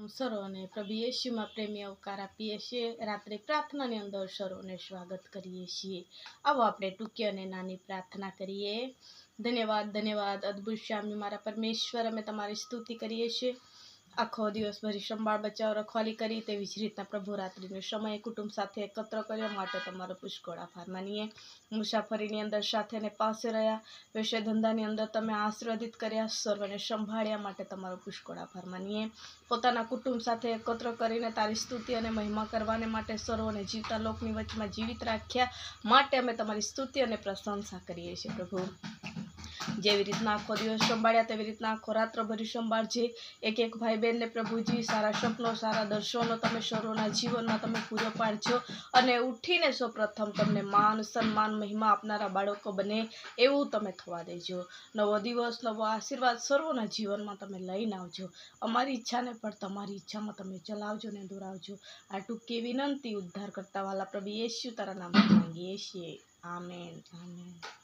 સર્વને પ્રભુ યેશુમાં પ્રેમી અવકાર આપીએ છીએ. રાત્રે પ્રાર્થનાની અંદર સર્વને સ્વાગત કરીએ છીએ. આવો આપણે ટૂંકી અને નાની પ્રાર્થના કરીએ. ધન્યવાદ ધન્યવાદ અદ્ભુત સ્વામી મારા પરમેશ્વર, અમે તમારી સ્તુતિ કરીએ છીએ. આખો દિવસ ભરી સંભાળ બચાવ રખવાલી કરી, તેવી જ રીતના પ્રભુ રાત્રિનો સમય કુટુંબ સાથે એકત્ર કર્યો માટે તમારો પુષ્કળ આભાર માનીએ. મુસાફરીની અંદર સાથે ને પાસે રહ્યા, વ્યવસાય ધંધાની અંદર તમે આશીર્વાદિત કર્યા, સર્વને સંભાળ્યા માટે તમારો પુષ્કળ આભાર માનીએ. પોતાના કુટુંબ સાથે એકત્ર કરીને તારી સ્તુતિ અને મહિમા કરવાને માટે સર્વને જીવતા લોકની વચમાં જીવિત રાખ્યા માટે અમે તમારી સ્તુતિ અને પ્રશંસા કરીએ છીએ. પ્રભુ જેવી રીતના આખો દિવસ સંભાળ્યા તેવી રીતના આખો રાત્ર ભરી સંભાળજે. એક એક ભાઈ બહેનને પ્રભુજી સારા સપનો, સારા દર્શનો તમે સર્વના જીવનમાં તમે પૂરો પાડજો અને ઉઠીને સૌપ્રથમ તમને માન, સન્માન, મહિમા આપનારા બાળકો બને એવું તમે થવા દેજો. નવો દિવસ, નવો આશીર્વાદ સર્વના જીવનમાં તમે લઈને આવજો. અમારી ઈચ્છાને પણ તમારી ઈચ્છામાં તમે ચલાવજો ને દોરાવજો. આ ટૂંકી વિનંતી ઉદ્ધાર કરતા વાલા પ્રભુ યેશુ તારા નામમાં માંગીએ છીએ. Amen amen.